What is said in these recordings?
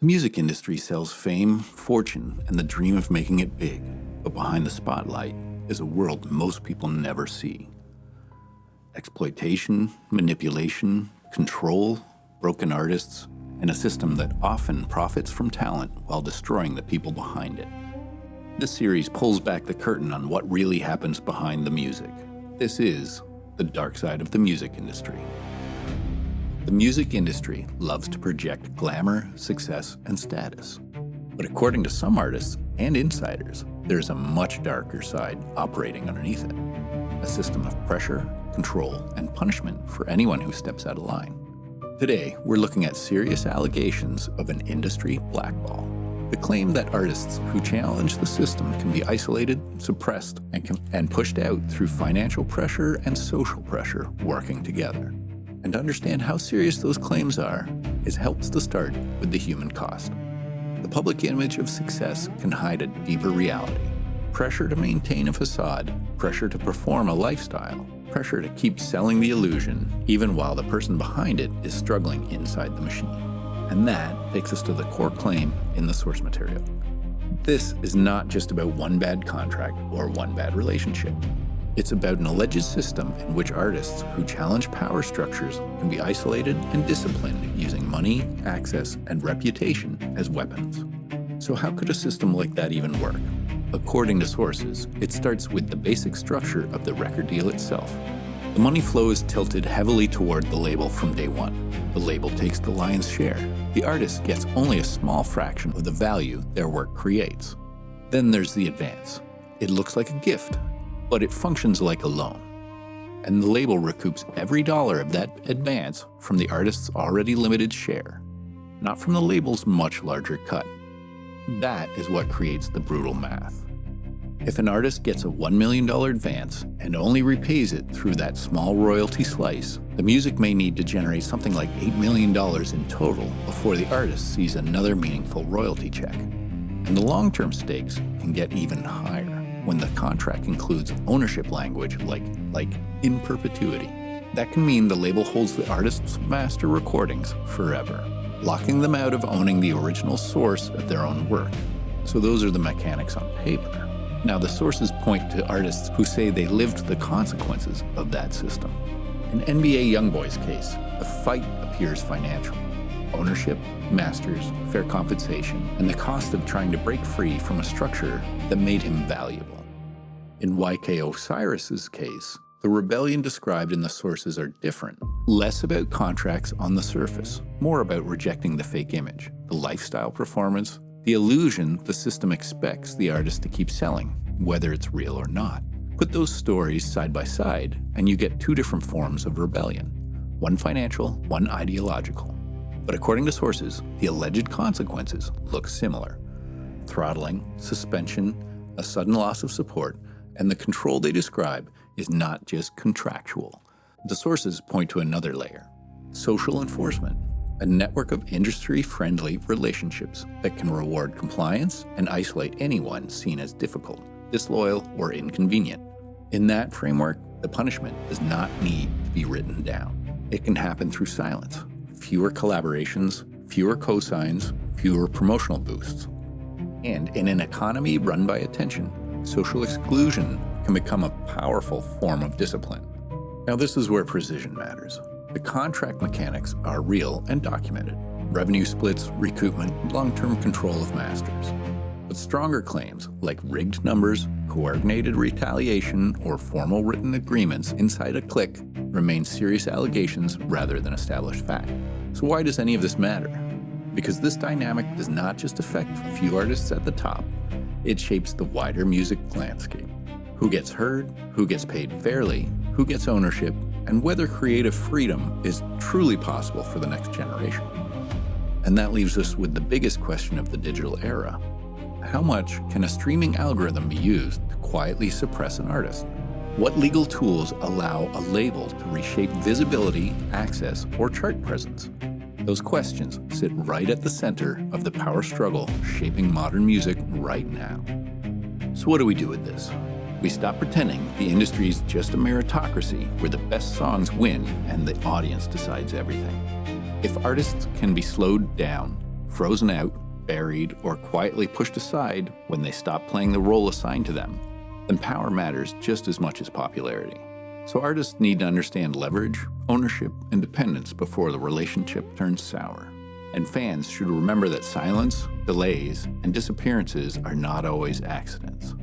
The music industry sells fame, fortune, and the dream of making it big, but behind the spotlight is a world most people never see. Exploitation, manipulation, control, broken artists, and a system that often profits from talent while destroying the people behind it. This series pulls back the curtain on what really happens behind the music. This is the dark side of the music industry. The music industry loves to project glamour, success, and status. But according to some artists and insiders, there's a much darker side operating underneath it. A system of pressure, control, and punishment for anyone who steps out of line. Today, we're looking at serious allegations of an industry blackball. The claim that artists who challenge the system can be isolated, suppressed, and pushed out through financial pressure and social pressure working together. And to understand how serious those claims are, it helps to start with the human cost. The public image of success can hide a deeper reality. Pressure to maintain a facade, pressure to perform a lifestyle, pressure to keep selling the illusion, even while the person behind it is struggling inside the machine. And that takes us to the core claim in the source material. This is not just about one bad contract or one bad relationship. It's about an alleged system in which artists who challenge power structures can be isolated and disciplined using money, access, and reputation as weapons. So how could a system like that even work? According to sources, it starts with the basic structure of the record deal itself. The money flow is tilted heavily toward the label from day one. The label takes the lion's share. The artist gets only a small fraction of the value their work creates. Then there's the advance. It looks like a gift, but it functions like a loan. And the label recoups every dollar of that advance from the artist's already limited share, not from the label's much larger cut. That is what creates the brutal math. If an artist gets a $1 million advance and only repays it through that small royalty slice, the music may need to generate something like $8 million in total before the artist sees another meaningful royalty check. And the long-term stakes can get even higher when the contract includes ownership language like in perpetuity. That can mean the label holds the artist's master recordings forever, locking them out of owning the original source of their own work. So those are the mechanics on paper. Now the sources point to artists who say they lived the consequences of that system. In NBA YoungBoy's case, the fight appears financial. Ownership, masters, fair compensation, and the cost of trying to break free from a structure that made him valuable. In Osiris's case, the rebellion described in the sources are different. Less about contracts on the surface, more about rejecting the fake image, the lifestyle performance, the illusion the system expects the artist to keep selling, whether it's real or not. Put those stories side by side, and you get two different forms of rebellion. One financial, one ideological. But according to sources, the alleged consequences look similar. Throttling, suspension, a sudden loss of support, and the control they describe is not just contractual. The sources point to another layer. Social enforcement, a network of industry-friendly relationships that can reward compliance and isolate anyone seen as difficult, disloyal, or inconvenient. In that framework, the punishment does not need to be written down. It can happen through silence. Fewer collaborations, fewer cosigns, fewer promotional boosts. And in an economy run by attention, social exclusion can become a powerful form of discipline. Now this is where precision matters. The contract mechanics are real and documented. Revenue splits, recoupment, long-term control of masters. But stronger claims like rigged numbers, coordinated retaliation, or formal written agreements inside a clique remain serious allegations rather than established fact. So why does any of this matter? Because this dynamic does not just affect a few artists at the top, it shapes the wider music landscape. Who gets heard, who gets paid fairly, who gets ownership, and whether creative freedom is truly possible for the next generation. And that leaves us with the biggest question of the digital era. How much can a streaming algorithm be used to quietly suppress an artist? What legal tools allow a label to reshape visibility, access, or chart presence? Those questions sit right at the center of the power struggle shaping modern music right now. So what do we do with this? We stop pretending the industry is just a meritocracy where the best songs win and the audience decides everything. If artists can be slowed down, frozen out, buried, or quietly pushed aside when they stop playing the role assigned to them, then power matters just as much as popularity. So artists need to understand leverage, ownership, and dependence before the relationship turns sour. And fans should remember that silence, delays, and disappearances are not always accidents.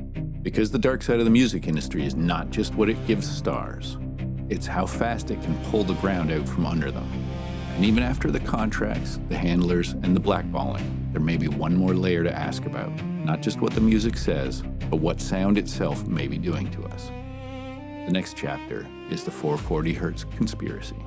Because the dark side of the music industry is not just what it gives stars, it's how fast it can pull the ground out from under them. And even after the contracts, the handlers, and the blackballing, there may be one more layer to ask about. Not just what the music says, but what sound itself may be doing to us. The next chapter is the 440 Hz conspiracy.